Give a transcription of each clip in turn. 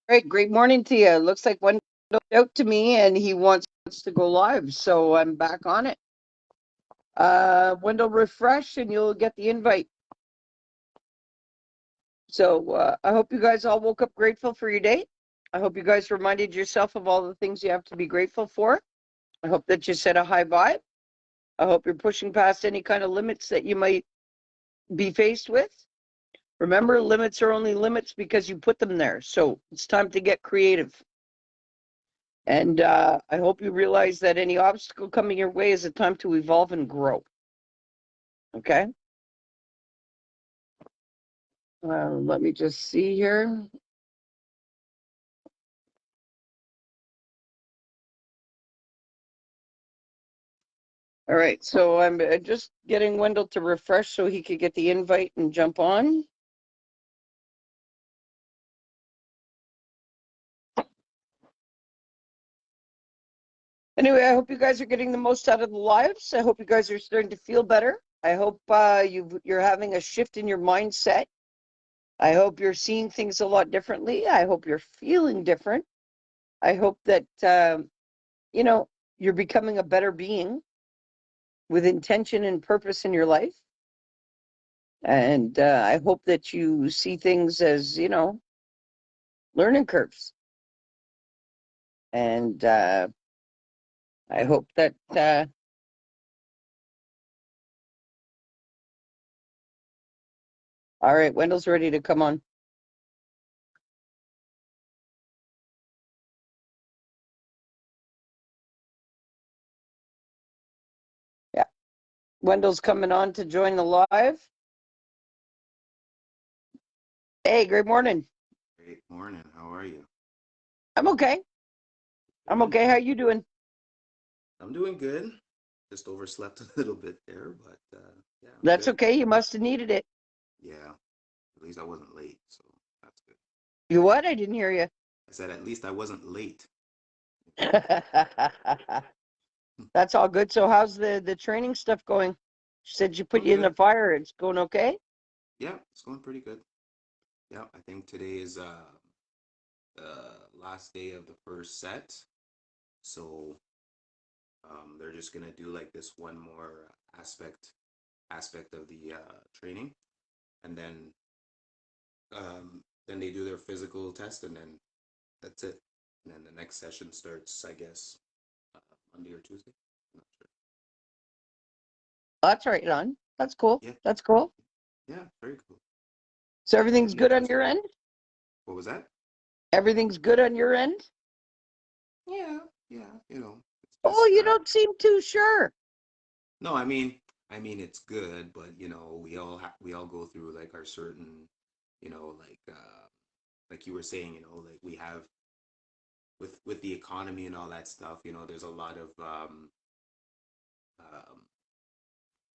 Right, great morning to you. Looks like Wendell out to me and he wants to go live, so I'm back on it. Wendell, refresh and you'll get the invite. So I hope you guys all woke up grateful for your day. I hope you guys reminded yourself of all the things you have to be grateful for. I hope that you set a high vibe. I hope you're pushing past any kind of limits that you might be faced with. Remember, limits are only limits because you put them there. So it's time to get creative. And I hope you realize that any obstacle coming your way is a time to evolve and grow. Okay? Let me just see here. All right, so I'm just getting Wendell to refresh so he could get the invite and jump on. Anyway, I hope you guys are getting the most out of the lives. I hope you guys are starting to feel better. I hope you're having a shift in your mindset. I hope you're seeing things a lot differently. I hope you're feeling different. I hope that, you're becoming a better being with intention and purpose in your life. And I hope that you see things as, learning curves. And I hope that all right, Wendell's ready to come on. Yeah. Wendell's coming on to join the live. Hey, great morning. Great morning. How are you? I'm okay. I'm Good. okay. How you doing? I'm doing good. Just overslept a little bit there, but yeah, I'm That's good. okay. You must have needed it. Yeah, at least I wasn't late, so that's good. You what? I didn't hear you. I said at least I wasn't late. That's all good. So how's the training stuff going? She said you put Going you in the good. fire. It's going okay? Yeah, it's going pretty good. Yeah, I think today is last day of the first set, so they're just gonna do like this one more aspect of the training, and then they do their physical test, and then that's it. And then the next session starts, I guess, uh, Monday or Tuesday. I'm not sure. That's right on. That's cool. Yeah, That's cool. yeah, very cool. So Should everything's be good on your interesting. end? What was that? Everything's good on your end? Yeah, yeah. It's Oh, just you don't seem too sure. no. I mean, it's good, but we all go through like our certain, you know, like you were saying, like we have with the economy and all that stuff. There's a lot of um,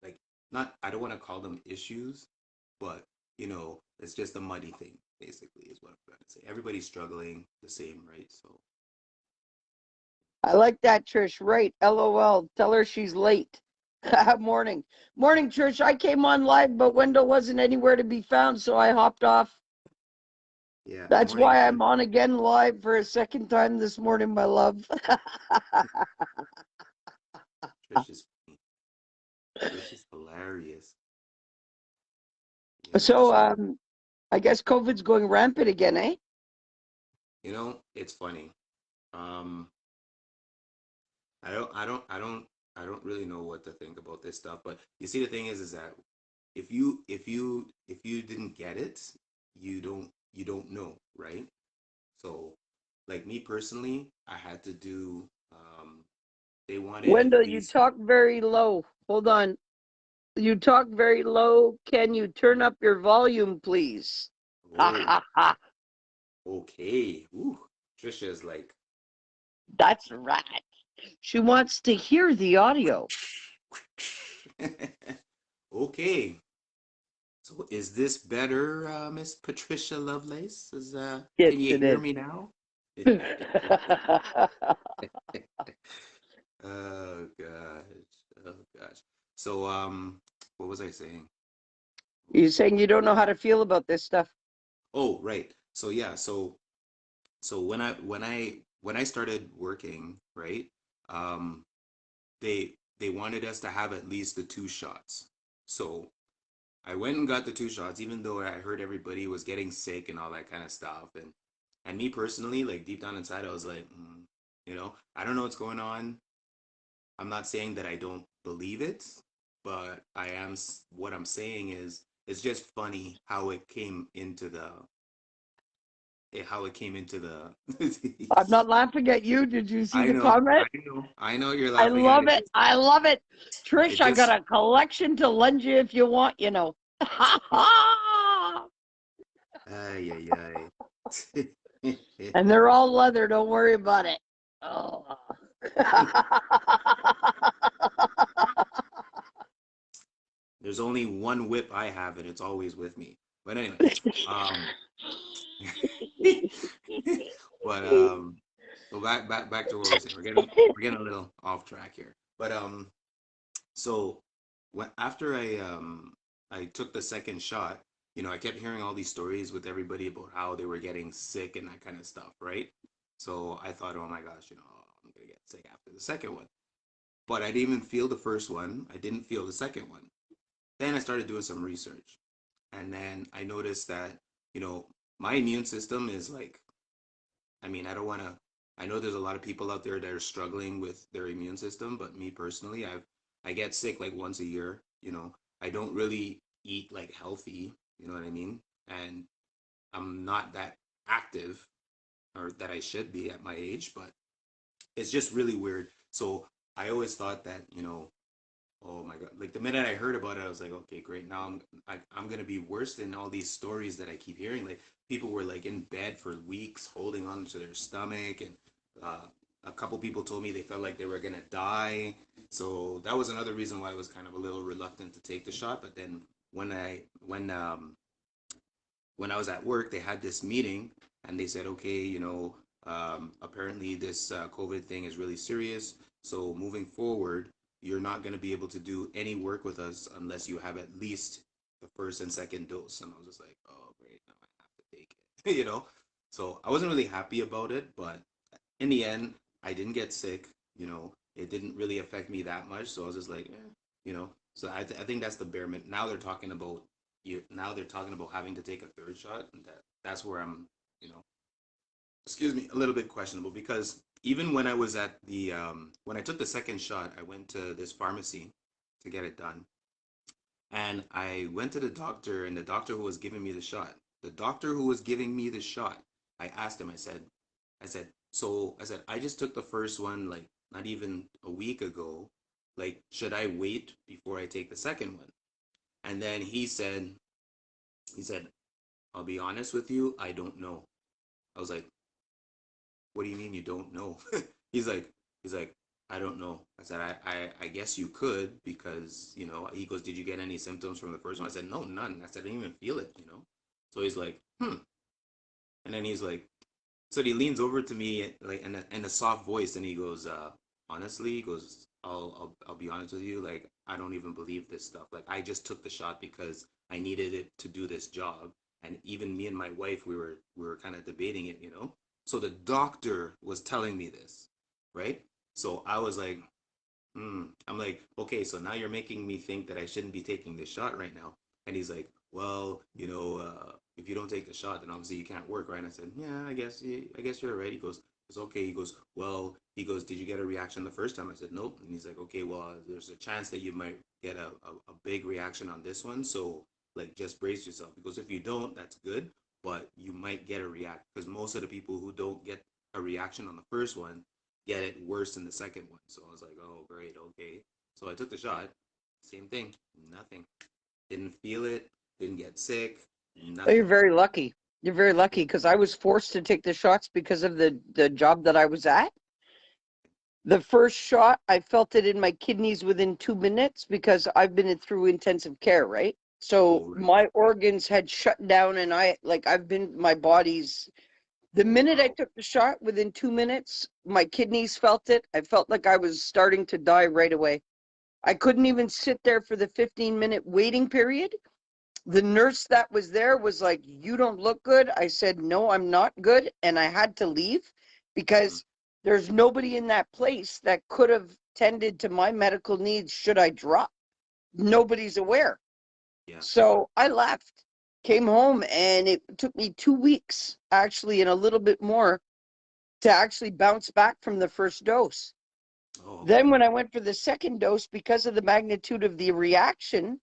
like not I don't want to call them issues, but it's just a muddy thing basically is what I'm trying to say. Everybody's struggling the same, right? So I like that, Trish. Right. LOL. Tell her she's late. Morning. Morning, Trish. I came on live, but Wendell wasn't anywhere to be found, so I hopped off. yeah, That's morning, why Trish. I'm on again live for a second time this morning, my love. Trish is funny. Trish is hilarious. Yeah, So so I guess COVID's going rampant again, eh? it's funny. Um, I don't really know what to think about this stuff, but you see, the thing is that if you didn't get it, you don't know, right? So, like me personally, I had to do. They wanted at Wendell, you least. talk very low. Hold on. You talk very low. Can you turn up your volume, please? Ha Oh, ha ha. okay. Ooh, Trisha's like, That's right. She wants to hear the audio. okay. So is this better, Miss Patricia Lovelace? Can Yes, you it hear is. me now? Oh gosh. Oh gosh. So what was I saying? What You're was I saying you don't know how to feel about this stuff. Oh, right. So yeah, so So when I started working, right? Um, they wanted us to have at least the two shots. So I went and got the two shots, even though I heard everybody was getting sick and all that kind of stuff. And me personally, like deep down inside, I was like, I don't know what's going on. I'm not saying that I don't believe it, but what I'm saying is it's just funny how it came into the I'm not laughing at you. Did you see I the know, comment? I know you're I laughing at love it. it. I love it. It Trish, I got just a collection to lend you if you want, ay ay ay. And they're all leather. Don't worry about it. Oh. There's only one whip I have, and it's always with me. But anyway, um, but so back to what we're saying. We're getting a little off track here. But so when after I took the second shot, I kept hearing all these stories with everybody about how they were getting sick and that kind of stuff, right? So I thought, oh my gosh, I'm gonna get sick after the second one. But I didn't even feel the first one. I didn't feel the second one. Then I started doing some research, and then I noticed that you know my immune system is like, I mean, I don't want to. I know there's a lot of people out there that are struggling with their immune system, but me personally, I get sick like once a year. I don't really eat like healthy. You know what I mean? And I'm not that active or that I should be at my age, but it's just really weird. So I always thought that oh my God. Like the minute I heard about it, I was like, okay, great. Now I'm gonna be worse than all these stories that I keep hearing. Like people were like in bed for weeks holding on to their stomach, and uh, a couple people told me they felt like they were gonna die. So that was another reason why I was kind of a little reluctant to take the shot. But then when I was at work, they had this meeting and they said, okay, apparently this COVID thing is really serious. So moving forward, you're not going to be able to do any work with us unless you have at least the first and second dose. And I was just like, oh, great, now I have to take it, So I wasn't really happy about it, but in the end, I didn't get sick. It didn't really affect me that much. So I was just like, So I think that's the bare minimum. Now they're talking about having to take a third shot, and that's where I'm, you know, excuse me, a little bit questionable because even when I was at the when I took the second shot, I went to this pharmacy to get it done, and I went to the doctor, and the doctor who was giving me the shot, I asked him, I just took the first one like not even a week ago. Like, should I wait before I take the second one? And then he said, I'll be honest with you, I don't know. I was like, what do you mean you don't know? he's like, he's like, I don't know. I said, I guess you could because, he goes, did you get any symptoms from the first one? I said, no, none. I said, I didn't even feel it. So he's like, hmm. And then he's like, so he leans over to me like in a soft voice and he goes, honestly, he goes, I'll be honest with you, like I don't even believe this stuff. Like I just took the shot because I needed it to do this job. And even me and my wife, we were kind of debating it. So the doctor was telling me this, right? So I was like, I'm like, okay, so now you're making me think that I shouldn't be taking this shot right now. And he's like, well, if you don't take the shot, then obviously you can't work, right? And I said, yeah, I guess you're right. He goes, it's okay. He goes, well, did you get a reaction the first time? I said, nope. And he's like, okay, well, there's a chance that you might get a big reaction on this one. So like, just brace yourself. Because if you don't, that's good, but you might get a react because most of the people who don't get a reaction on the first one get it worse in the second one. So I was like, oh, great, okay. So I took the shot. Same thing, nothing. Didn't feel it, didn't get sick, Oh, you're nothing. very lucky. You're very Yeah. lucky because I was forced to take the shots because of the job that I was at. The first shot, I felt it in my kidneys within 2 minutes because I've been through intensive care, right? So Oh, right. my organs had shut down and my body's, the minute I Wow. took the shot, within 2 minutes, my kidneys felt it. I felt like I was starting to die right away. I couldn't even sit there for the 15-minute waiting period. The nurse that was there was like, "You don't look good." I said, "No, I'm not good." And I had to leave Mm-hmm. because there's nobody in that place that could have tended to my medical needs should I drop. Nobody's aware. Yeah. So I left, came home, and it took me 2 weeks, actually, and a little bit more to actually bounce back from the first dose. Oh, Then, okay. when I went for the second dose, because of the magnitude of the reaction,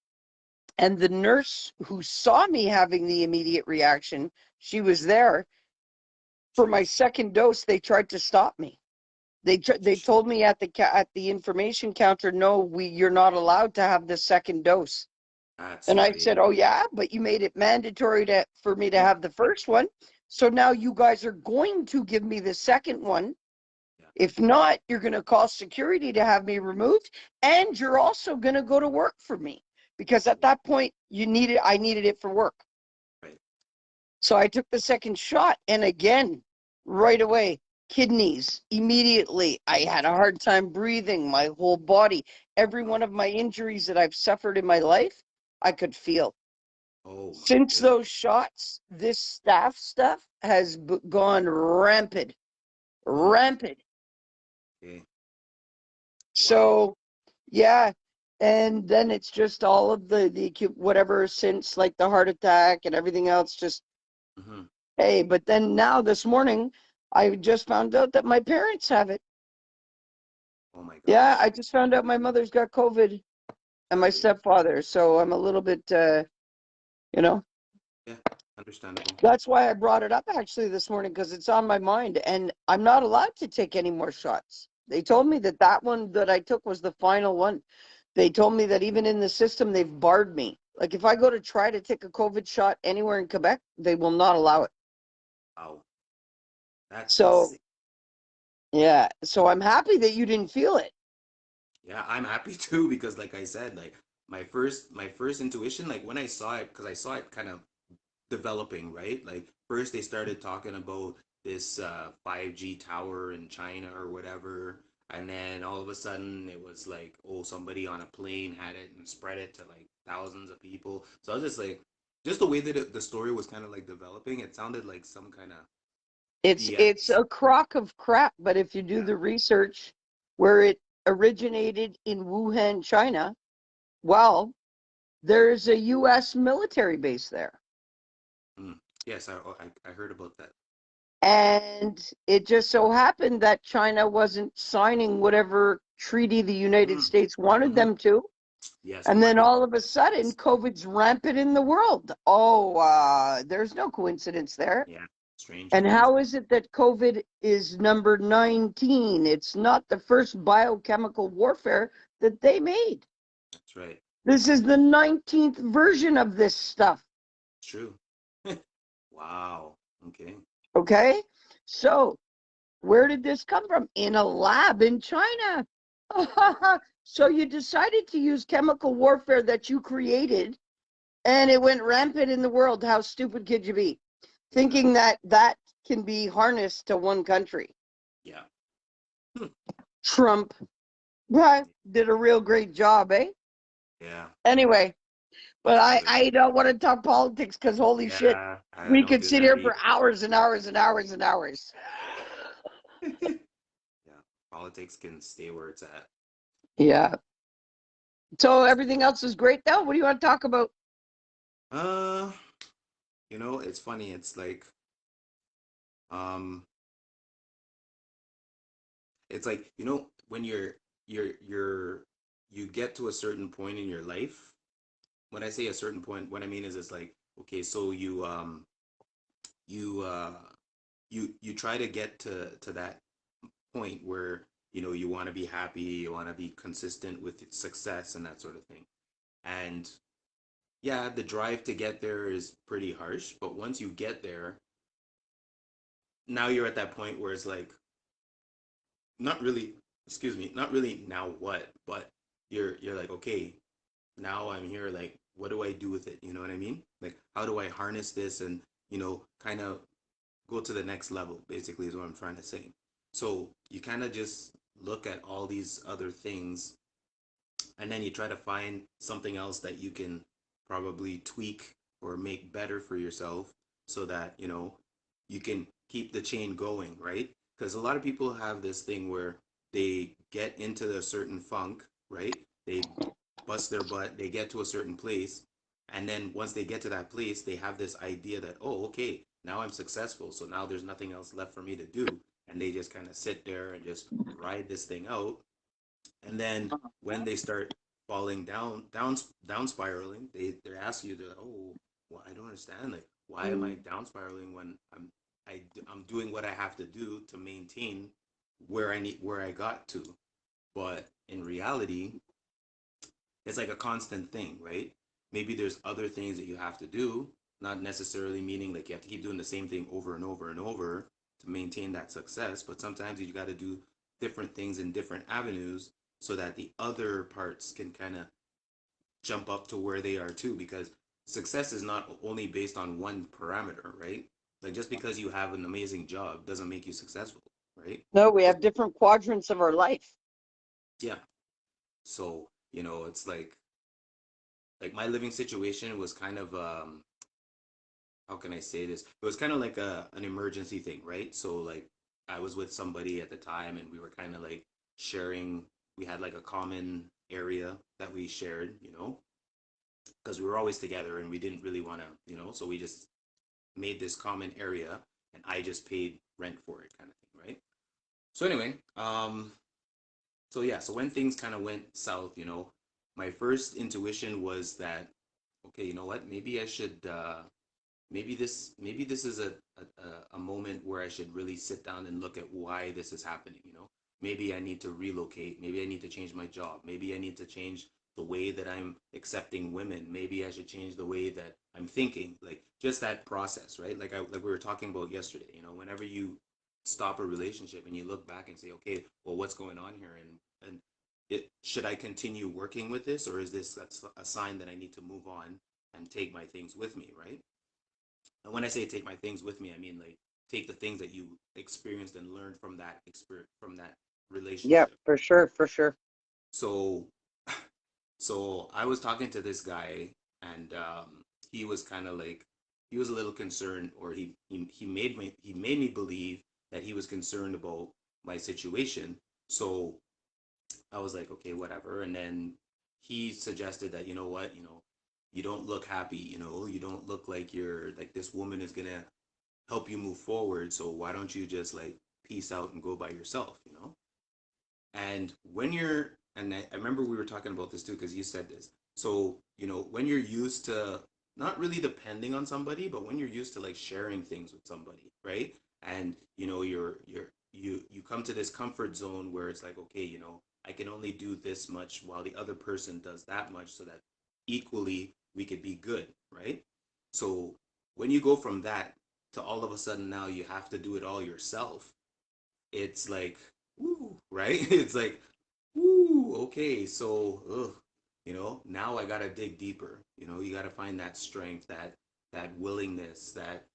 and the nurse who saw me having the immediate reaction, she was there for my Jeez. second dose. They tried to stop me. They Jeez. told me at the information counter, "No, you're not allowed to have the second dose." That's And I said, "Oh crazy. yeah, but you made it mandatory for me to Yeah. have the first one. So now you guys are going to give me the second one. Yeah. If not, you're going to call security to have me removed, and you're also going to go to work for me because at that point I needed it for work." Right. So I took the second shot, and again, right away, kidneys immediately. I had a hard time breathing, my whole body, every Wow. one of my injuries that I've suffered in my life, I could feel. Oh my Since those goodness. shots, this staph stuff has gone rampant, Mm. rampant. Okay. Wow. So, yeah. And then it's just all of the acute whatever since, like the heart attack and everything else, just Mm-hmm. hey. But then now this morning, I just found out that my parents have it. Oh my Yeah, gosh. I just found out my mother's got COVID and my Really? stepfather. So I'm a little bit, you know, Yeah. Understandable. that's why I brought it up actually this morning because it's on my mind and I'm not allowed to take any more shots. They told me that that one that I took was the final one. They told me that even in the system, they've barred me. Like if I go to try to take a COVID shot anywhere in Quebec, they will not allow it. Wow. That's So, insane. yeah. So I'm happy that you didn't feel it. Yeah, I'm happy too because like I said, like my first intuition, like when I saw it, because I saw it kind of developing, right? Like first they started talking about this 5G tower in China or whatever, and then all of a sudden it was like, oh, somebody on a plane had it and spread it to like thousands of people. So I was just like, just the way that the story was kind of like developing, it sounded like some kind of It's BS. a crock of crap, but if you do Yeah. the research where it originated in Wuhan, China, well, there's a US military base there. Mm. Yes, I heard about that. And it just so happened that China wasn't signing whatever treaty the United Mm. States wanted Mm-hmm. them to. Yes, And then right. all of a sudden, COVID's rampant in the world. Oh, there's no coincidence there. Yeah, strange And how coincidence. is it that COVID is number 19? It's not the first biochemical warfare that they made. That's right. This is the 19th version of this stuff. It's true. Wow. Okay. Okay. So, where did this come from? In a lab in China. So, you decided to use chemical warfare that you created and it went rampant in the world. How stupid could you be? Thinking Exactly. that that can be harnessed to one country. Yeah. Hmm. Trump did a real great job, eh? Yeah. Anyway, but I, Another. I don't want to talk politics because holy shit, Yeah. I we don't could do sit that here for either. hours and hours and hours and hours. Yeah. Politics can stay where it's at. Yeah. So everything else is great now. What do you want to talk about? Uh, it's funny. It's like, um, it's like, when you're you get to a certain point in your life. When I say a certain point, what I mean is it's like, okay, so you you try to get to that point where you want to be happy, you want to be consistent with success and that sort of thing. And yeah, the drive to get there is pretty harsh, but once you get there, now you're at that point where it's like, not really, excuse me, not really now what, but you're like, okay, now I'm here, like what do I do with it? You know what I mean? Like how do I harness this and kind of go to the next level, basically, is what I'm trying to say. So you kind of just look at all these other things and then you try to find something else that you can probably tweak or make better for yourself so that, you can keep the chain going, right? Because a lot of people have this thing where they get into a certain funk, right? They bust their butt, they get to a certain place, and then once they get to that place, they have this idea that, oh, okay, now I'm successful, so now there's nothing else left for me to do. And they just kind of sit there and just ride this thing out. And then when they start falling down spiraling, they ask you, they're like, oh, well, I don't understand. Like, why am I down spiraling when I'm doing what I have to do to maintain where I got to. But in reality, it's like a constant thing, right? Maybe there's other things that you have to do, not necessarily meaning like you have to keep doing the same thing over and over and over to maintain that success, but sometimes you got to do different things in different avenues so that the other parts can kind of jump up to where they are too, because success is not only based on one parameter, right? Like just because you have an amazing job doesn't make you successful, right? No, we Just have different quadrants of our life. yeah. So, it's like my living situation was kind of how can I say this? It was kind of like an emergency thing, right? So like I was with somebody at the time and we were kind of like sharing, we had like a common area that we shared, because we were always together and we didn't really want to, so we just made this common area and I just paid rent for it kind of thing, right? So anyway, so yeah, so when things kind of went south, my first intuition was that, okay, you know what? Maybe I should maybe this is a moment where I should really sit down and look at why this is happening, maybe I need to relocate, maybe I need to change my job, maybe I need to change the way that I'm accepting women, maybe I should change the way that I'm thinking, like just that process, right? Like we were talking about yesterday, whenever you stop a relationship and you look back and say, okay, well, what's going on here, and should I continue working with this, or is this a sign that I need to move on and take my things with me, right? And when I say take my things with me, I mean like take the things that you experienced and learned from that experience, from that Yeah, relationship. for sure, for sure. So, so I was talking to this guy, and he was kind of like he was a little concerned, or he made me believe that he was concerned about my situation. So I was like, okay, whatever. And then he suggested that, you know what, you don't look happy, you don't look like you're like this woman is gonna help you move forward. So why don't you just like peace out and go by yourself, And when you're, and I remember we were talking about this too, because you said this. So, when you're used to not really depending on somebody, but when you're used to like sharing things with somebody, right? And you come to this comfort zone where it's like, okay, I can only do this much while the other person does that much, so that equally we could be good, right? So when you go from that to all of a sudden now you have to do it all yourself, it's like, woo, right? It's like, woo, okay, so, now I gotta dig deeper. You gotta find that strength, that willingness, that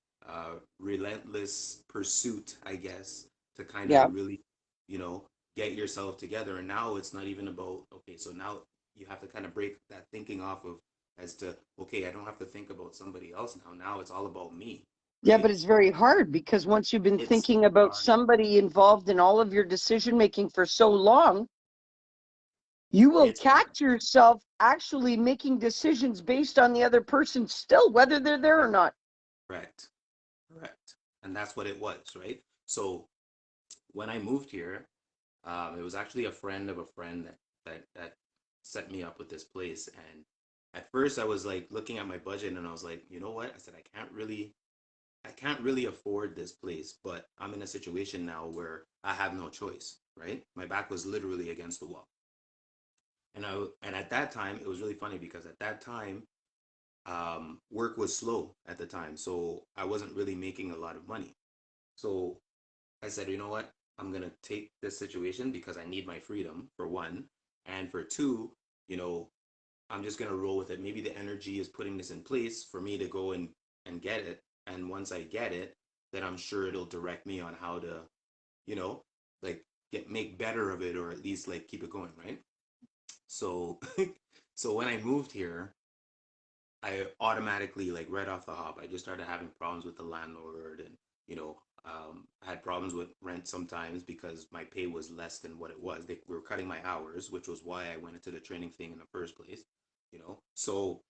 relentless pursuit, I guess, to kind Yeah. of really, you know, get yourself together. And now it's not even about, okay, so now you have to kind of break that thinking off of as to, okay, I don't have to think about somebody else now. Now it's all about me, Yeah, but right? it's very hard because once you've been It's thinking about hard. somebody involved in all of your decision making for so long, you will It's hard. catch yourself actually making decisions based on the other person still, whether they're there or not. Correct. Correct. And that's what it was, right? So when I moved here, it was actually a friend of a friend that set me up with this place. And at first, I was like looking at my budget, and I was like, you know what? I said I can't really afford this place, but I'm in a situation now where I have no choice, right? My back was literally against the wall, and at that time, it was really funny because at that time, work was slow at the time, so I wasn't really making a lot of money. So I said, you know what? I'm gonna take this situation because I need my freedom, for one, and for two, you know, I'm just gonna roll with it. Maybe the energy is putting this in place for me to go and get it, and once I get it, then I'm sure it'll direct me on how to, you know, like make better of it, or at least like keep it going, right? So, so when I moved here, I automatically, like, right off the hop, I just started having problems with the landlord, and I had problems with rent sometimes because my pay was less than what it was. They were cutting my hours, which was why I went into the training thing in the first place. So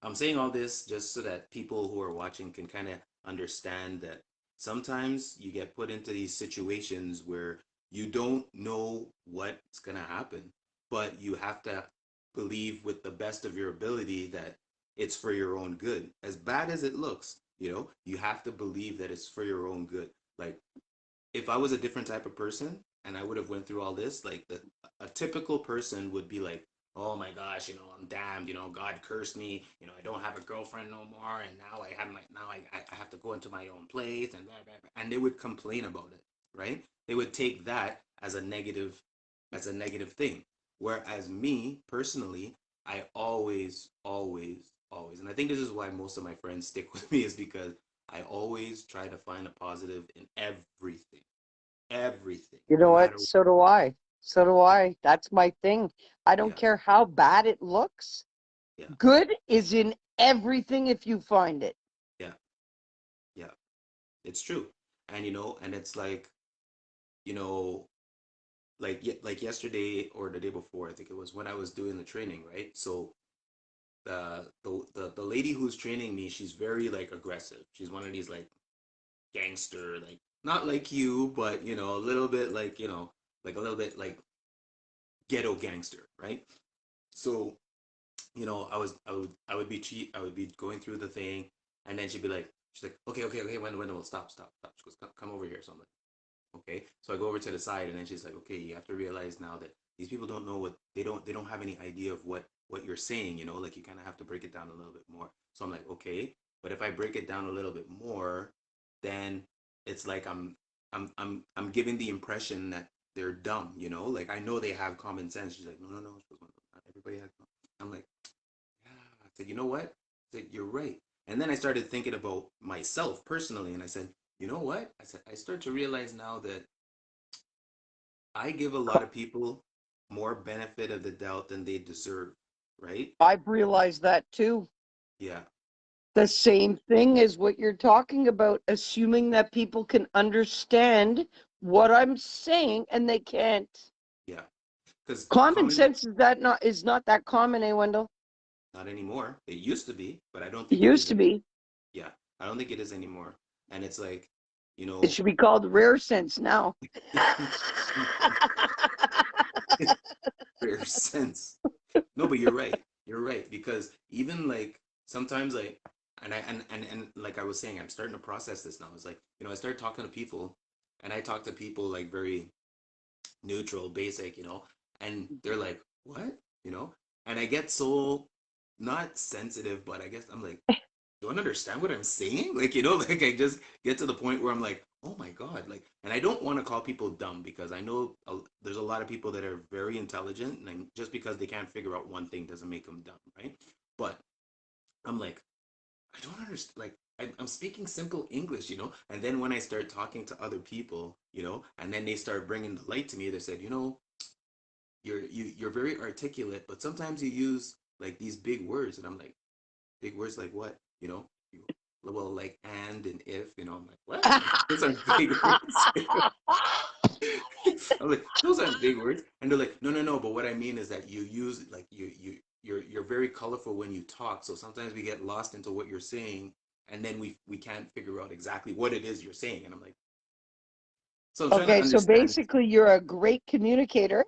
I'm saying all this just so that people who are watching can kind of understand that sometimes you get put into these situations where you don't know what's going to happen, but you have to believe with the best of your ability that it's for your own good. As bad as it looks, you have to believe that it's for your own good. Like, if I was a different type of person and I would have went through all this, like, a typical person would be like, "Oh my gosh, I'm damned, God cursed me, I don't have a girlfriend no more, and now I have to go into my own place and blah, blah, blah." And they would complain about it, right? They would take that as a negative thing. Whereas me personally, I always, always, always, and I think this is why most of my friends stick with me, is because I always try to find a positive in everything, You no know matter what? what. So do I. So do Yeah, I. That's my thing. I don't yeah, care how bad it looks. yeah, Good is in everything if you find it. yeah, yeah. It's true. And and it's like, you know, like yesterday or the day before, I think it was, when I was doing the training, right? So the lady who's training me, she's very, like, aggressive. She's one of these, like, gangster, like, not like you, but a little bit, like, like a little bit like ghetto gangster, right? So I would be going through the thing, and then she's like, "Okay, okay, okay, Wendell, stop, stop, stop." She goes, "Come over here." So I'm like, "Okay." So I go over to the side, and then she's like, "Okay, you have to realize now that these people don't know what they don't have any idea of what you're saying. Like, you kind of have to break it down a little bit more." So I'm like, "Okay, but if I break it down a little bit more, then it's like I'm giving the impression that they're dumb. Like, I know they have common sense." She's like, "No, no, no. Not everybody has." I'm like, "Yeah." I said, "You know what?" I said, "You're right." And then I started thinking about myself personally, and I said, "You know what?" I said, "I start to realize now that I give a lot of people more benefit of the doubt than they deserve, right?" I've realized that too. Yeah, The same thing as what you're talking about, assuming that people can understand what I'm saying and they can't. yeah. Because Common common, sense is not that common, eh, Wendell? not anymore. It used to be, but I don't It think it used is to anymore. be. Yeah, I don't think it is anymore. And it's like, you It know, should be called rare sense now. rare sense. No, but you're right. You're right, because even, like, sometimes, like, and like I was saying, I'm starting to process this now. It's like, I start talking to people, and I talk to people, like, very neutral, basic, and they're like, "What?" And I get so, not sensitive, but I guess I'm like, "Don't understand what I'm saying?" Like, like, I just get to the point where I'm like, "Oh my God." Like, and I don't want to call people dumb, because I know there's a lot of people that are very intelligent, and just because they can't figure out one thing doesn't make them dumb, right? But I'm like, I don't understand. Like, I'm speaking simple English, and then when I start talking to other people, and then they start bringing the light to me, they said, you're very articulate, but sometimes you use, like, these big words, and I'm like, "Big words like what?" You, well, like and if, I'm like, "What?" Like, those aren't big words. I'm like, "Those aren't big words." And they're like, "No, no, no, but what I mean is that you use, like, you're very colorful when you talk, so sometimes we get lost into what you're saying, and then we can't figure out exactly what it is you're saying." And I'm like, so I'm trying to Okay, so understand. basically, you're a great communicator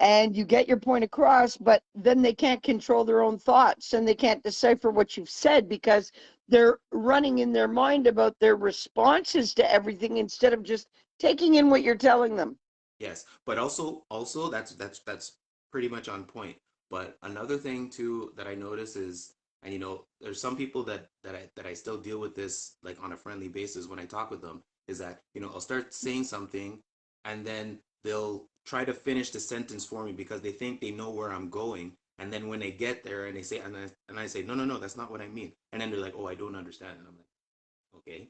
and you get your point across, but then they can't control their own thoughts and they can't decipher what you've said because they're running in their mind about their responses to everything instead of just taking in what you're telling them. Yes, but also that's pretty much on point. But another thing too that I notice is, and there's some people that I still deal with this, like, on a friendly basis when I talk with them, is that, I'll start saying something, and then they'll try to finish the sentence for me because they think they know where I'm going. And then when they get there and they say, and I say, "No, no, no, that's not what I mean." And then they're like, "Oh, I don't understand." And I'm like, "Okay."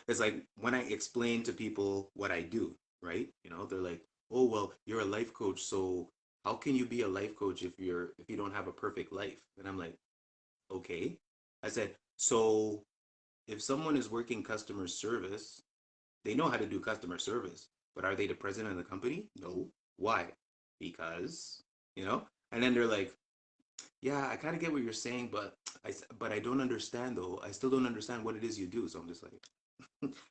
It's like when I explain to people what I do, right? They're like, "Oh, well, you're a life coach, so how can you be a life coach if you don't have a perfect life?" And I'm like, okay. I said, so if someone is working customer service, they know how to do customer service, but are they the president of the company? No. Why? Because, you know? And then they're like, yeah, I kind of get what you're saying, but I don't understand though. I still don't understand what it is you do. So I'm just like,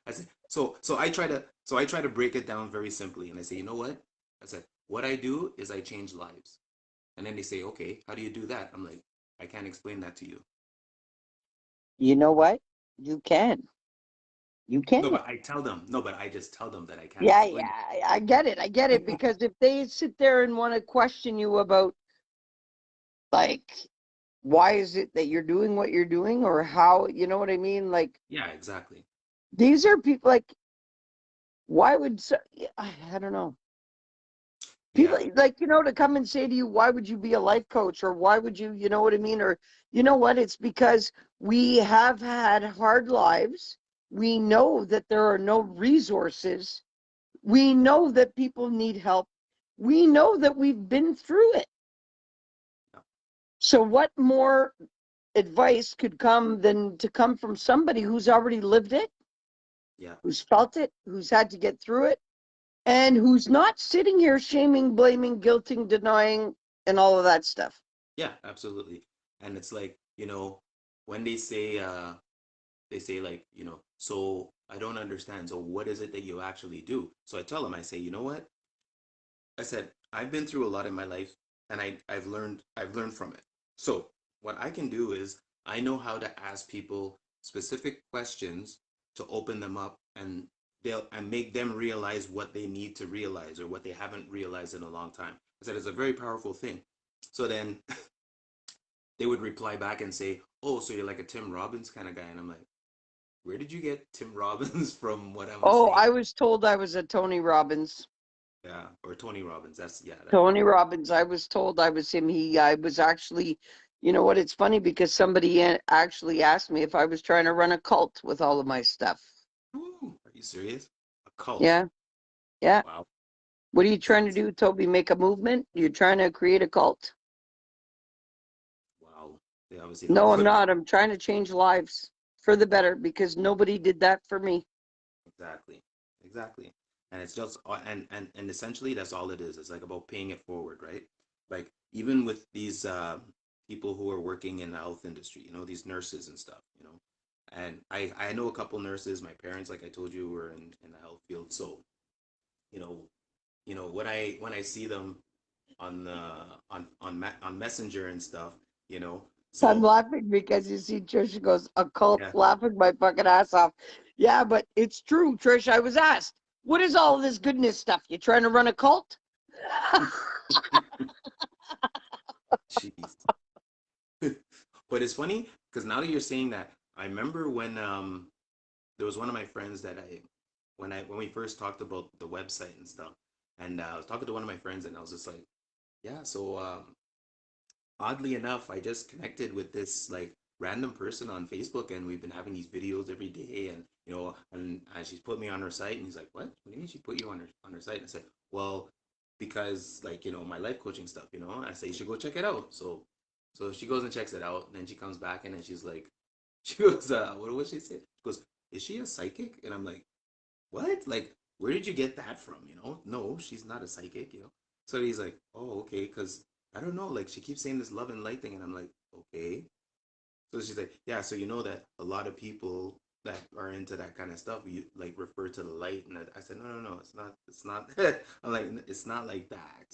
I said, so I try to break it down very simply, and I say, you know what? I said, what I do is I change lives. And then they say, okay, how do you do that? I'm like, I can't explain that to you. You know what? You can. You No, can. but I tell them, no, but I just tell them that I can't Yeah, explain yeah, I get it. I get it. it. Because if they sit there and want to question you about, like, why is it that you're doing what you're doing, or how, you know what I mean? Like, Yeah, exactly. these are people, like, why would, I don't know. People, Yeah, like, to come and say to you, why would you be a life coach? Or why would you know what I mean? Or, you know what? It's because we have had hard lives. We know that there are no resources. We know that people need help. We know that we've been through it. yeah, So, what more advice could come than to come from somebody who's already lived it, yeah, who's felt it, who's had to get through it, and who's not sitting here shaming, blaming, guilting, denying, and all of that stuff. yeah, absolutely. And it's like, when they say like, so I don't understand. So what is it that you actually do? So I tell them, I say, you know what? I said, I've been through a lot in my life and I've learned from it. So what I can do is I know how to ask people specific questions to open them up and make them realize what they need to realize or what they haven't realized in a long time. I said it's a very powerful thing. So then they would reply back and say, "Oh, so you're like a Tim Robbins kind of guy." And I'm like, "Where did you get Tim Robbins from what I'm Oh, saying?" I was told I was a Tony Robbins. Yeah, or Tony Robbins. That's yeah, that Tony Robbins. I was told I was him. I was actually, you know what? It's funny because somebody actually asked me if I was trying to run a cult with all of my stuff. Ooh, are you serious? A cult. Yeah, yeah. Wow. What are you trying to That's do, Toby? Make a movement? You're trying to create a cult? wow. They obviously don't No, know I'm what not. I'm trying to change lives for the better because nobody did that for me. exactly. Exactly. And it's just and essentially that's all it is. It's like about paying it forward, right? Like even with these people who are working in the health industry, these nurses and stuff, And I know a couple nurses, my parents, like I told you, were in the health field. So, you know, when I see them on the on Messenger and stuff, you know. I'm So laughing because you see Trish goes, a cult, yeah. laughing my fucking ass off. Yeah, but it's true, Trish. I was asked, what is all this goodness stuff? You trying to run a cult? Jeez. But it's funny because now that you're saying that, I remember when there was one of my friends that when we first talked about the website and stuff, and I was talking to one of my friends, and I was just like, yeah, so oddly enough, I just connected with this like random person on Facebook, and we've been having these videos every day, and and she's put me on her site, and he's like, "What? What do you mean she put you on her site?" And I said, "Well, because like my life coaching stuff, I say you should go check it out." So she goes and checks it out, and then she comes back, and then she's like, she goes, "What was she say?" She goes, "Is she a psychic?" And I'm like, what? Like, where did you get that from? No, she's not a psychic. So he's like, oh, okay, because I don't know. Like, she keeps saying this love and light thing, and I'm like, okay. So she's like, yeah. So you know that a lot of people that are into that kind of stuff, you like refer to the light, and I said, no, no, no, it's not. I'm like, it's not like that.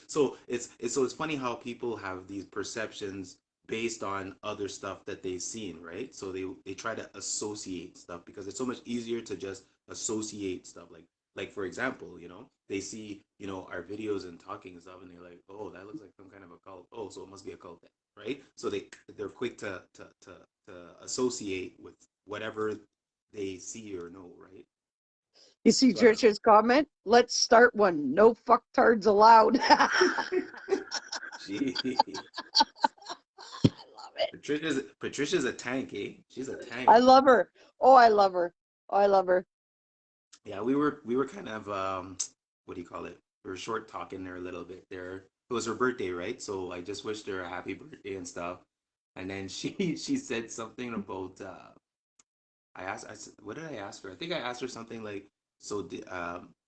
So it's funny how people have these perceptions based on other stuff that they've seen, right? So they try to associate stuff because it's so much easier to just associate stuff. Like for example, they see our videos and talking and stuff, and they're like, oh, that looks like some kind of a cult. Oh, so it must be a cult then, right? So they're quick to associate with whatever they see or know, right? You see So I don't Trisha's comment? Let's start one. No fucktards allowed. I know. Gee, love it. Patricia's a tank, eh? She's a I tank. love her. Oh, I love her. Oh, I love her. Yeah, we were kind of what do you call it? We were short talking there a little bit there. It was her birthday, right? So I just wished her a happy birthday and stuff. and then she said something about I said, what did I ask her? I think I asked her something like, so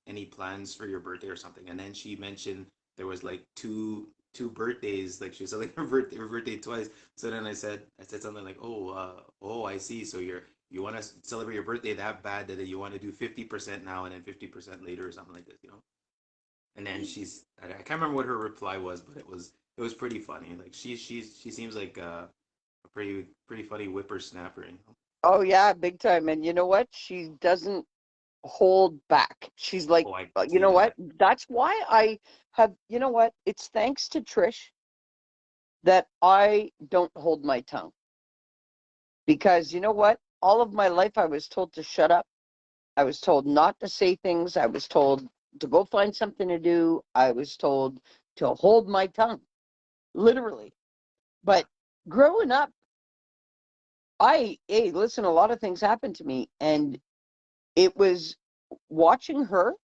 any plans for your birthday or something? And then she mentioned there was like two birthdays, like she was celebrating her birthday twice. So then I said something like, oh, I see. So you want to celebrate your birthday that bad that you want to do 50% now and then 50% later or something like this, you know? And then I can't remember what her reply was, but it was pretty funny. Like she seems like a pretty funny whippersnapper, you know? Oh yeah, big time. And you know what? She doesn't hold back. She's like, Oh, I you see know what? that. That's why I have, you know what? It's thanks to Trish that I don't hold my tongue. Because you know what? All of my life I was told to shut up. I was told not to say things. I was told to go find something to do. I was told to hold my tongue, literally. Yeah. But growing up, hey, listen, a lot of things happened to me. And it was watching her,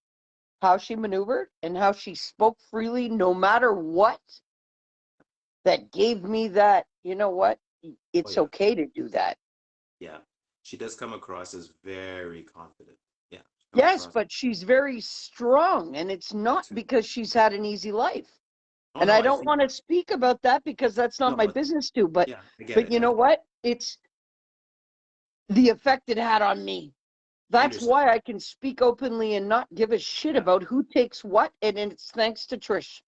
how she maneuvered and how she spoke freely, no matter what, that gave me that, you know what? Oh It's yeah. okay to do that. Yeah. She does come across as very confident. Yeah. She comes Yes, across but she's very strong, and it's not too. because she's had an easy life. Oh And no, I I don't think want to speak about that because that's not no, my but business to, but yeah, I get but it. you I know get it. what? It's the effect it had on me. I That's understand. why I can speak openly and not give a shit Yeah. about who takes what, and it's thanks to Trish.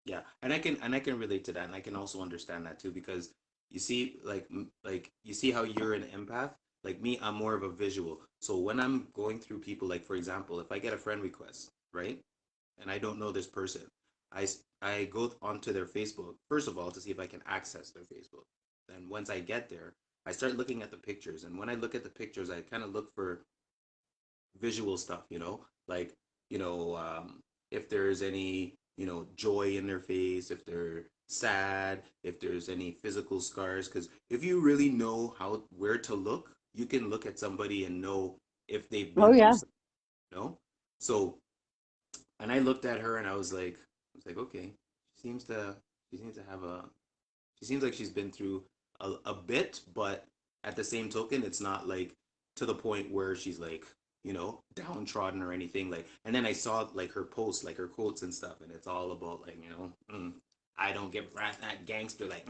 Yeah. And I can relate to that and I can also understand that too because you see like you see how you're an empath? Like me, I'm more of a visual. So when I'm going through people like for example, if I get a friend request, right? And I don't know this person, I go onto their Facebook first of all to see if I can access their Facebook. Then once I get there, I start looking at the pictures, and when I look at the pictures, I kind of look for visual stuff, you know, like you know if there's any joy in their face, if they're sad, if there's any physical scars, because if you really know how where to look, you can look at somebody and know if they've Oh been through yeah. something, you know. So and I looked at her and I was like, okay, she seems to, she seems to have a, she seems like she's been through a bit, but at the same token, it's not like to the point where she's like, downtrodden or anything. Like, and then I saw like her posts, like her quotes and stuff, and it's all about like, I don't get brat that gangster, like,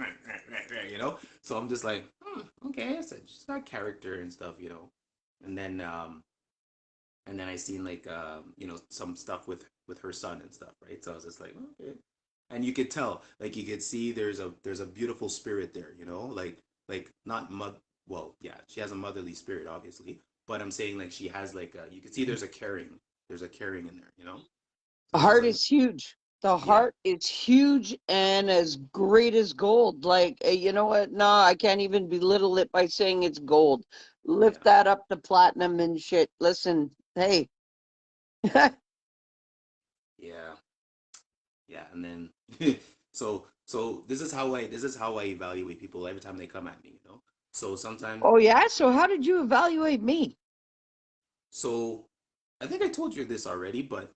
you know. So I'm just like, okay, so she's got character and stuff, you know. And then I seen like some stuff with her son and stuff, right? So I was just like, okay. And you could tell, like you could see there's a beautiful spirit there, you know, like not well, yeah, she has a motherly spirit, obviously, but I'm saying like she has like you could see there's a caring in there, you know. So I was Heart like, is huge. The yeah, heart is huge and as great as gold. Like, you know what? No, I can't even belittle it by saying it's gold. Lift yeah, that up to platinum and shit. Listen, hey. yeah, yeah, and then so this is how I evaluate people every time they come at me, you know. So sometimes Oh, yeah? So, how did you evaluate me? so I think I told you this already, but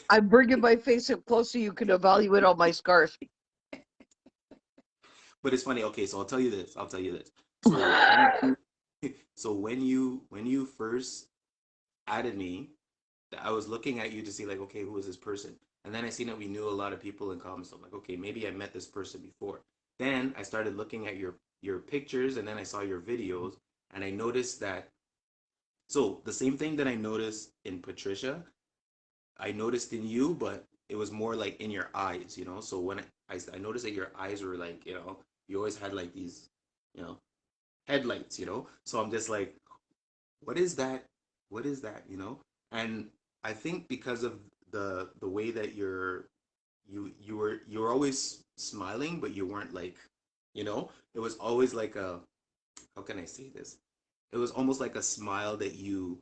I'm bringing my face up close so you can evaluate all my scars. but it's funny. Okay, so I'll tell you this. I'll tell you this. So when you, so when you first added me, I was looking at you to see like, okay, who is this person? And then I seen that we knew a lot of people in common. So I'm like, okay, maybe I met this person before. Then I started looking at your pictures, and then I saw your videos, and I noticed that. So the same thing that I noticed in Patricia, I noticed in you, but it was more like in your eyes, you know. So when I noticed that your eyes were like, you always had like these, you know, headlights, you know. So I'm just like, what is that? What is that? You know. And I think because of the way that you were always smiling, but you weren't like, it was always like a, how can I say this? It was almost like a smile that you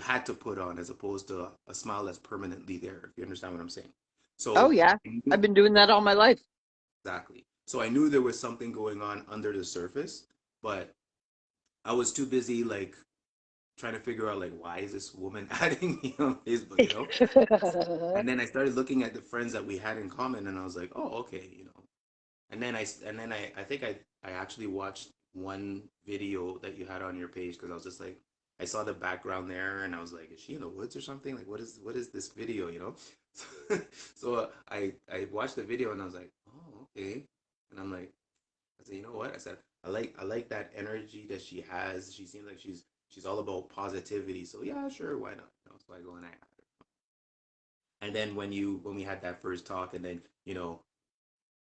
had to put on as opposed to a smile that's permanently there, if you understand what I'm saying. Oh, So yeah. I I've knew been doing that all my life. exactly. So I knew there was something going on under the surface, but I was too busy like trying to figure out like why is this woman adding me on Facebook, you know? And then I started looking at the friends that we had in common and I was like, oh, okay, you know. I think I actually watched one video that you had on your page because I was just like, I saw the background there and I was like, is she in the woods or something? Like, what is this video, you know? So I watched the video and I was like, oh, okay. And I'm like, I said, you know what? I said, I like that energy that she has. She seems like she's all about positivity. So yeah, sure, why not? You know, so I go and I asked her. And then when we had that first talk, and then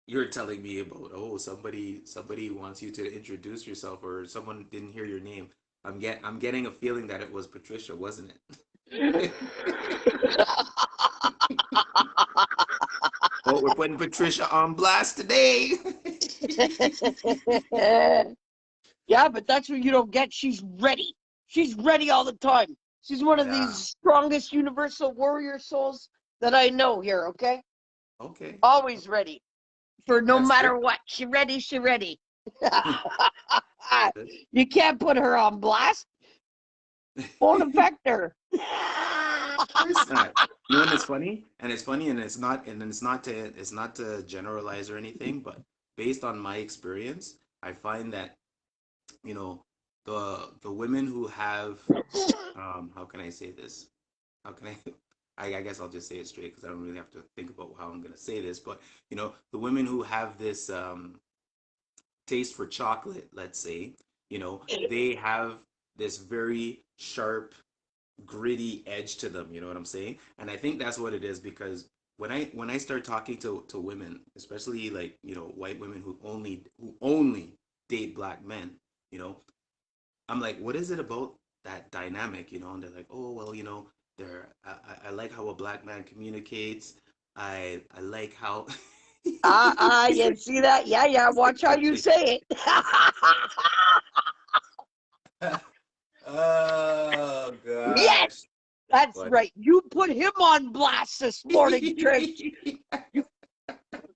you're telling me about, oh, somebody wants you to introduce yourself, or someone didn't hear your name. I'm getting a feeling that it was Patricia, wasn't it? Oh, we're putting Patricia on blast today. Yeah, but that's what you don't get. She's ready. She's ready all the time. She's one of Yeah. these strongest universal warrior souls that I know here, okay? Okay. Always ready for no That's good. matter what. She ready, she ready. Good. You can't put her on blast. Won't affect her. Of course not. You know, and it's funny, and it's not to generalize or anything, but based on my experience, I find that you know the women who have how can I say this? How can I? I guess I'll just say it straight because I don't really have to think about how I'm gonna say this. But the women who have this taste for chocolate, let's say, they have this very sharp, gritty edge to them. You know what I'm saying? And I think that's what it is because when I start talking to women, especially like white women who only date black men, you know, I'm like, what is it about that dynamic? And they're like, oh well, I like how a black man communicates. I like how. You see that? Yeah, yeah. Watch how you say it. Oh Yes, gosh. that's But right. You put him on blast this morning, Trish. You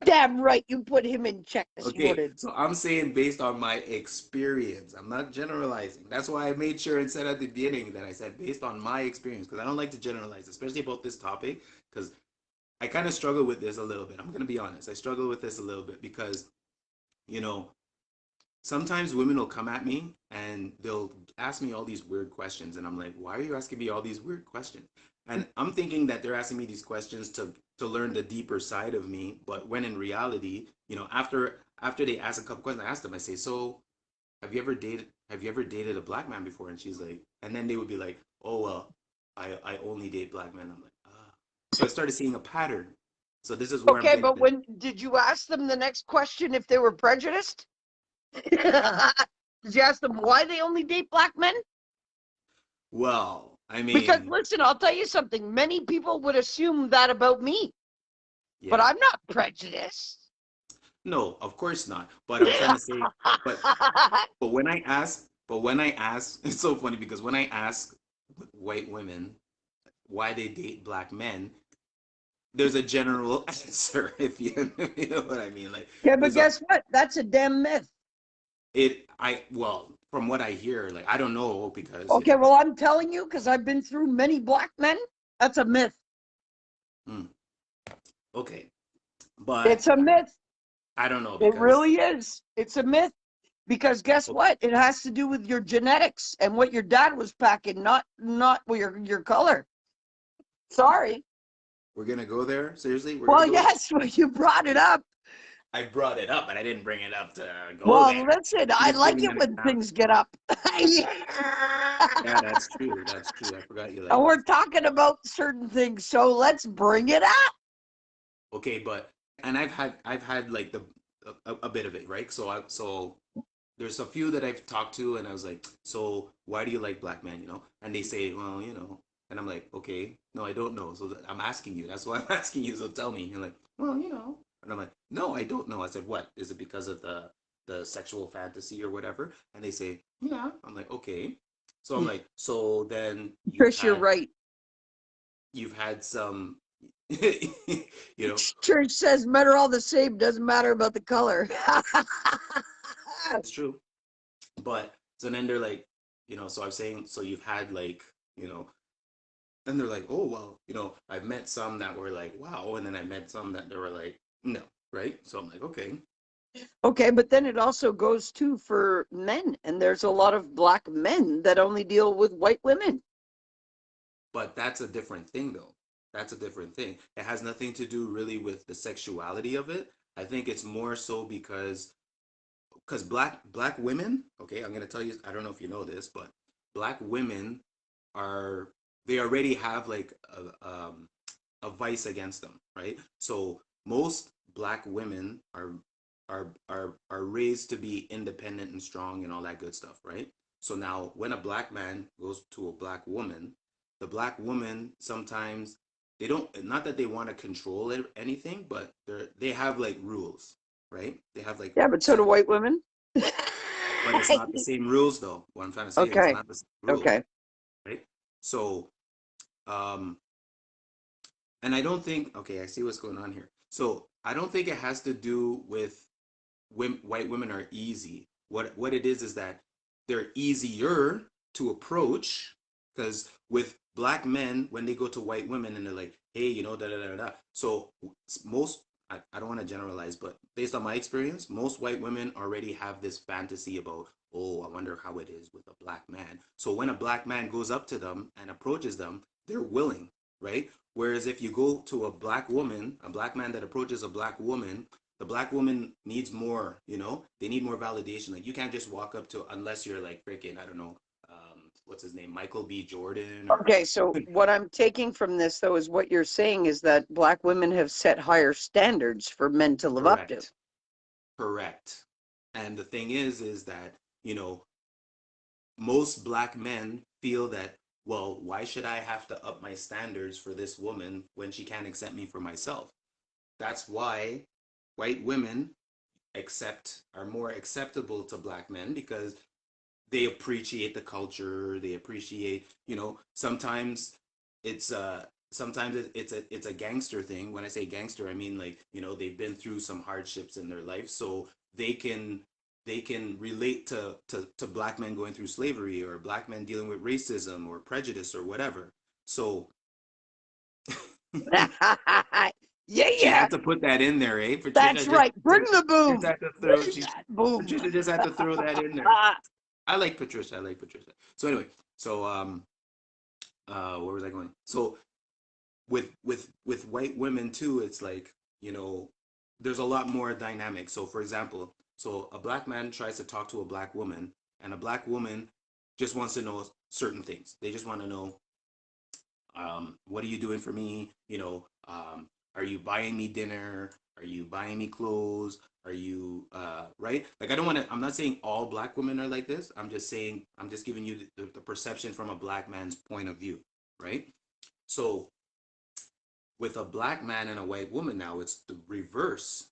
damn right you put him in check this okay, morning. so I'm saying based on my experience. I'm not generalizing. That's why I made sure and said at the beginning that I said based on my experience because I don't like to generalize, especially about this topic because I kind of struggle with this a little bit. I'm gonna be honest. I struggle with this a little bit because you know sometimes women will come at me and they'll ask me all these weird questions and I'm like, why are you asking me all these weird questions? And I'm thinking that they're asking me these questions to learn the deeper side of me, but when in reality, after they ask a couple questions, I ask them, I say, so have you ever dated a black man before? And she's like, and then they would be like, oh well, I only date black men. I'm like, ah. So I started seeing a pattern. So this is where I'm Okay, getting but to. when did you ask them the next question if they were prejudiced? Did you ask them why they only date black men? Well, I Because mean, listen, I'll tell you something. Many people would assume that about me, but yeah. I'm not prejudiced. No, of course not. But I'm trying to say, but but when I ask, it's so funny because when I ask white women why they date black men, there's a general answer. If you know what I mean, like Yeah, but there's a guess what? That's a damn myth. well, from what I hear, like I don't know because Okay, well, I'm telling you because I've been through many black men. That's a myth. mm, okay, but It's a myth. I don't know It because really is. It's a myth because guess okay, what? It has to do with your genetics and what your dad was packing, not your color. Sorry. we're gonna go there. Seriously, we're gonna Well, go there. yes, well, you brought it up. I brought it up, but I didn't bring it up to go Well, there. listen, I'm I just like giving it an when example. things get up. Yeah, that's true. That's true. I forgot you And like we're that. talking about certain things, so let's bring it up. Okay, but and I've had like a bit of it, right? So there's a few that I've talked to, and I was like, so why do you like black men? And they say, well, and I'm like, okay, no, I don't know. So I'm asking you. That's why I'm asking you. So tell me. And you're like, well, and I'm like, no, I don't know. I said, what? Is it because of the sexual fantasy or whatever? And they say, yeah. I'm like, okay. So I'm like, so then you've Trish, you're had right. you've had some you know Church says men are all the same, doesn't matter about the color. it's true, but so then they're like, so I'm saying, so you've had like, then they're like, oh well, I've met some that were like wow, and then I met some that they were like no, right? So I'm like, okay. Okay, but then it also goes too for men, and there's a lot of black men that only deal with white women. But that's a different thing, though. That's a different thing. It has nothing to do really with the sexuality of it. I think it's more so because black women, okay, I'm gonna tell you, I don't know if you know this, but black women are they already have like a vice against them, right? So most black women are raised to be independent and strong and all that good stuff, right? So now when a black man goes to a black woman, the black woman sometimes they don't, not that they want to control anything, but they have like rules, right? They have like Yeah, but so do certain, white women. but it's not the same rules though. What I'm trying to say is it's Okay, not the same rules, okay. right? So um and I don't think, okay, I see what's going on here. So I don't think it has to do with white women are easy. What it is that they're easier to approach because with black men, when they go to white women and they're like, hey, da da da da. So most, I don't want to generalize, but based on my experience, most white women already have this fantasy about, oh, I wonder how it is with a black man. So when a black man goes up to them and approaches them, they're willing, right? Whereas if you go to a black woman, a black man that approaches a black woman, the black woman needs more, they need more validation. Like you can't just walk up to, unless you're like freaking, I don't know, what's his name, Michael B. Jordan or Okay, so what I'm taking from this, though, is what you're saying is that black women have set higher standards for men to live up to. correct, correct. And the thing is that, you know, most black men feel that, well, why should I have to up my standards for this woman when she can't accept me for myself? That's why white women are more acceptable to black men because they appreciate the culture. They appreciate, sometimes it's it's a gangster thing. When I say gangster, I mean like, they've been through some hardships in their life, so they can relate to black men going through slavery or black men dealing with racism or prejudice or whatever. So Yeah, she yeah, had to put that in there, eh? Patricia that's just right. Bring the just boom. had to throw Bring she that boom. Patricia just had to throw that in there. I like Patricia. I like Patricia. So anyway, so where was I going? So with white women too, it's like, there's a lot more dynamic. So for example, so a black man tries to talk to a black woman, and a black woman just wants to know certain things. They just want to know, what are you doing for me? Are you buying me dinner? Are you buying me clothes? Are you right? Like I don't want to. I'm not saying all black women are like this. I'm just saying. I'm just giving you the perception from a black man's point of view, right? So with a black man and a white woman now, it's the reverse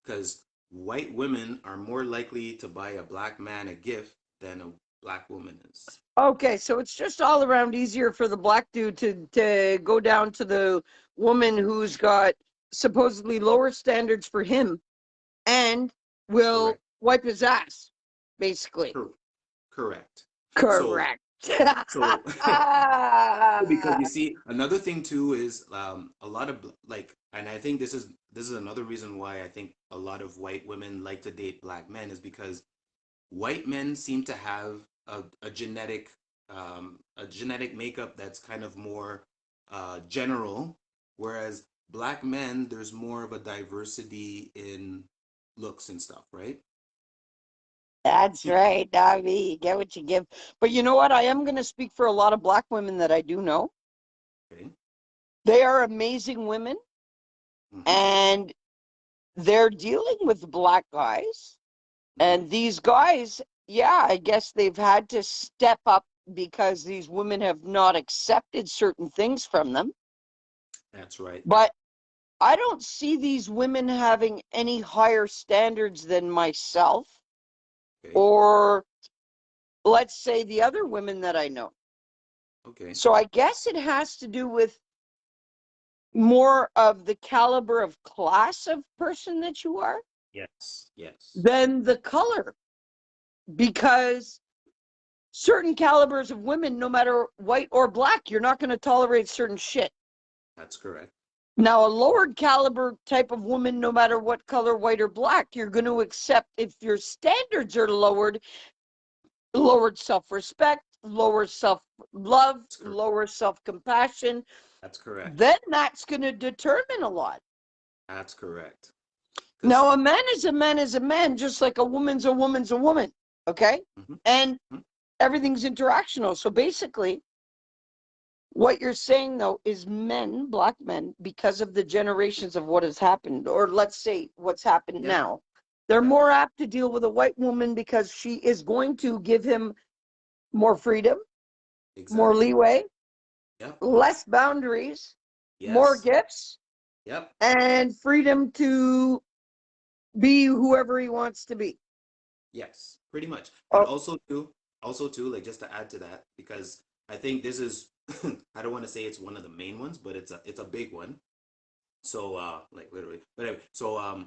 because white women are more likely to buy a black man a gift than a black woman is. Okay, so it's just all around easier for the black dude to go down to the woman who's got supposedly lower standards for him and will Correct. wipe his ass, basically. Cor- Correct. So Correct. so because you see, another thing too is a lot of like, and I think this is another reason why I think a lot of white women like to date black men is because white men seem to have a genetic makeup that's kind of more general, whereas black men there's more of a diversity in looks and stuff, right? That's right, Dobby. You get what you give. But you know what? I am going to speak for a lot of black women that I do know. Okay. They are amazing women, Mm-hmm. and they're dealing with black guys. Mm-hmm. And these guys, yeah, I guess they've had to step up because these women have not accepted certain things from them. That's right. But I don't see these women having any higher standards than myself Okay. or, let's say, the other women that I know. Okay. So I guess it has to do with more of the caliber of class of person that you are Yes. Yes. than the color. Because certain calibers of women, no matter white or black, you're not going to tolerate certain shit. That's correct. Now, a lowered caliber type of woman, no matter what color, white or black, you're going to accept if your standards are lowered self-respect, lower self-love, lower self-compassion, That's correct. then that's going to determine a lot. That's correct. Now, a man is a man is a man, just like a woman's a woman's a woman, okay? Mm-hmm. And everything's interactional. So basically, what you're saying, though, is men, black men, because of the generations of what has happened, or let's say what's happened now, they're more apt to deal with a white woman because she is going to give him more freedom, more leeway, less boundaries, more gifts, and freedom to be whoever he wants to be. Yes, pretty much. And also too, like just to add to that, because I think this is I don't want to say it's one of the main ones, but it's a big one. So like literally. But anyway, so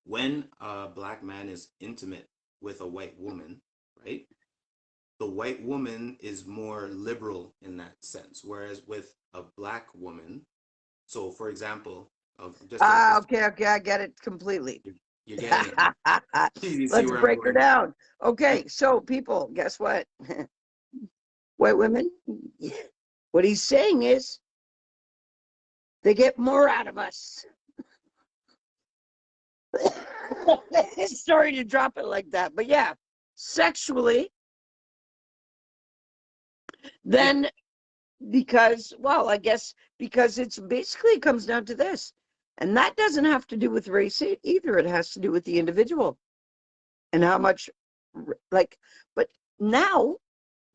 when a black man is intimate with a white woman, right? The white woman is more liberal in that sense, whereas with a black woman, so for example, okay, I get it completely. You're getting it. You see Let's where break I'm her going? down. Okay, so people, guess what? White women, what he's saying is they get more out of us. Sorry to drop it like that, but yeah, sexually, then because, well, I guess because it's basically comes down to this. And that doesn't have to do with race either. It has to do with the individual and how much, like, but now,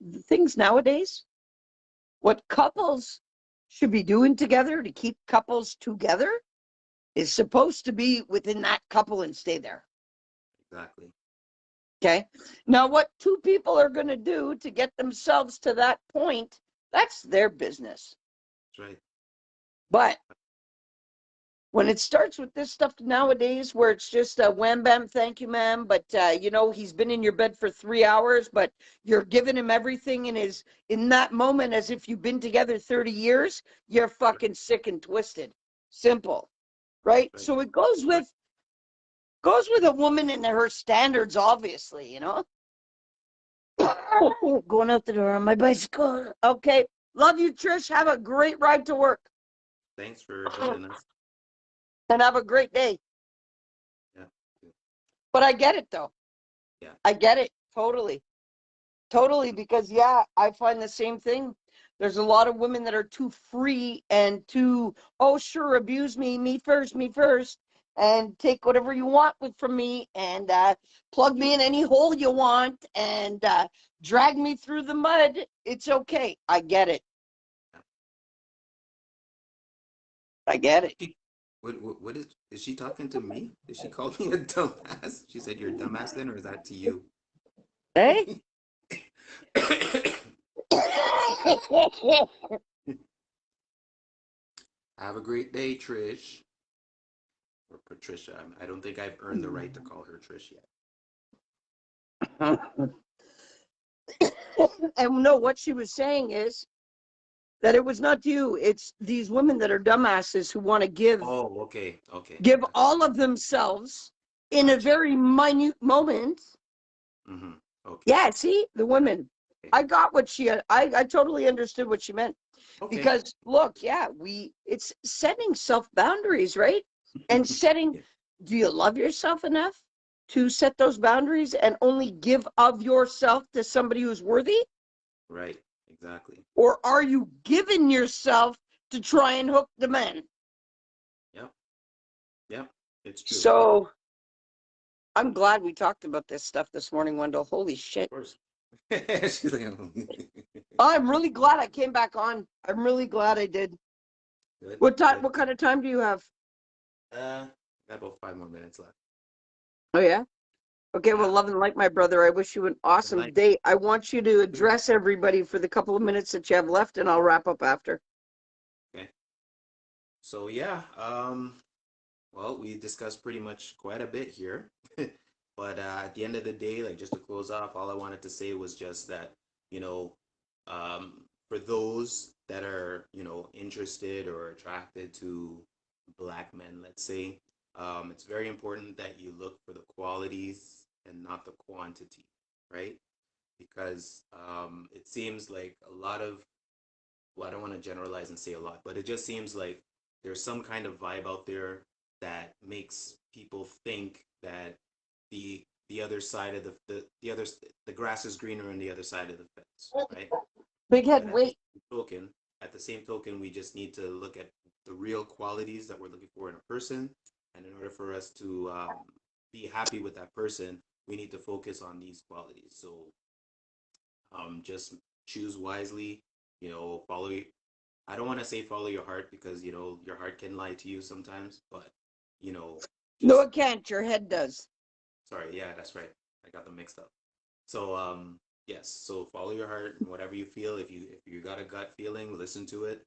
the things nowadays, what couples should be doing together to keep couples together is supposed to be within that couple and stay there. Exactly. Okay. Now, what two people are going to do to get themselves to that point, that's their business. That's right. But when it starts with this stuff nowadays, where it's just a wham bam, thank you, ma'am, but he's been in your bed for 3 hours, but you're giving him everything in that moment as if you've been together 30 years, you're fucking sick and twisted. Simple, right? So it goes with a woman and her standards, obviously, Going out the door on my bicycle. Okay. Love you, Trish. Have a great ride to work. Thanks for joining us. And have a great day. Yeah. But I get it, though. Yeah. I get it. Totally. Totally. Because, I find the same thing. There's a lot of women that are too free and too, oh, sure, abuse me first, and take whatever you want from me and plug me in any hole you want and drag me through the mud. It's okay. I get it. I get it. What is she talking to me? Did she call me a dumbass? She said you're a dumbass then, or is that to you? Hey? Have a great day, Trish. Or Patricia. I don't think I've earned the right to call her Trish yet. And no, what she was saying is that it was not you. It's these women that are dumbasses who want to give Gotcha. all of themselves in a very minute moment. Mm-hmm. Okay. Yeah, see, the women. Okay. I got what I totally understood what she meant. Okay. Because look, it's setting self boundaries, right? And setting, do you love yourself enough to set those boundaries and only give of yourself to somebody who's worthy? Right, exactly. Or are you giving yourself to try and hook the men? Yep, it's true. So I'm glad we talked about this stuff this morning, Wendell. Holy shit. Of course. She's like, I'm really glad I came back on. I'm really glad I did. Good. What kind of time do you have? Got about 5 more minutes left. Oh, yeah? Okay, well, love and light, my brother. I wish you an awesome day. I want you to address everybody for the couple of minutes that you have left, and I'll wrap up after. Okay. So, well, we discussed pretty much quite a bit here. But at the end of the day, like just to close off, all I wanted to say was just that, for those that are, you know, interested or attracted to black men, let's say, it's very important that you look for the qualities and not the quantity, right? Because it seems like a lot of, well, I don't want to generalize and say a lot, but it just seems like there's some kind of vibe out there that makes people think that the other side of the grass is greener on the other side of the fence, right? Big head, But wait. token, at the same token, we just need to look at the real qualities that we're looking for in a person, and in order for us to be happy with that person, we need to focus on these qualities. So just choose wisely. You know, follow. I don't want to say follow your heart because you know your heart can lie to you sometimes, but you know, No, just it can't. Your head does. sorry. Yeah, that's right. I got them mixed up. So yes, so follow your heart and whatever you feel. If you got a gut feeling, listen to it,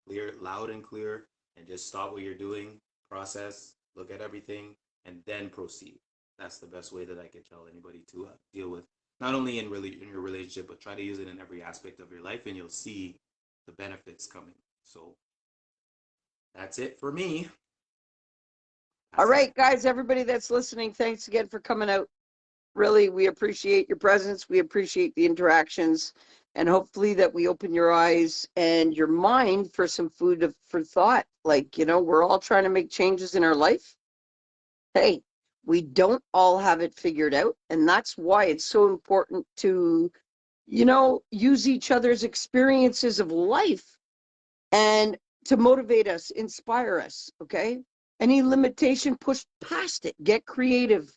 clear, loud and clear, and just stop what you're doing, process, look at everything, and then proceed. That's the best way that I can tell anybody to deal with not only in your relationship, but try to use it in every aspect of your life, and you'll see the benefits coming. So that's it for me. All Pass it right, back. guys, everybody that's listening, thanks again for coming out. Really, we appreciate your presence. We appreciate the interactions. And hopefully that we open your eyes and your mind for some food for thought. Like, you know, we're all trying to make changes in our life. Hey, we don't all have it figured out. And that's why it's so important to, you know, use each other's experiences of life and to motivate us, inspire us. Okay. Any limitation, push past it, get creative.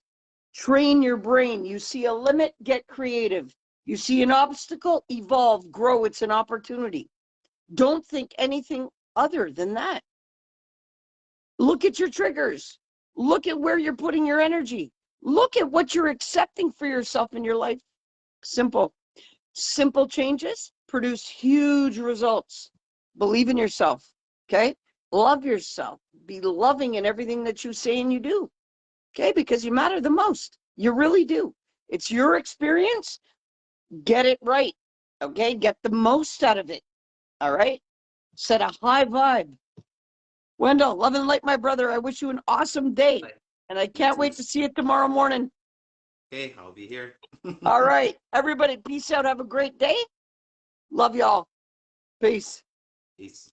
Train your brain. You see a limit, get creative. You see an obstacle, evolve, grow. It's an opportunity. Don't think anything other than that. Look at your triggers. Look at where you're putting your energy. Look at what you're accepting for yourself in your life. Simple. Simple changes produce huge results. Believe in yourself. Okay? Love yourself. Be loving in everything that you say and you do. Okay? Because you matter the most. You really do. It's your experience. Get it right. Okay? Get the most out of it. All right? Set a high vibe. Wendell, love and light, my brother. I wish you an awesome day. And I You can't too. wait to see you tomorrow morning. Okay, I'll be here. All right. Everybody, peace out. Have a great day. Love y'all. Peace. Peace.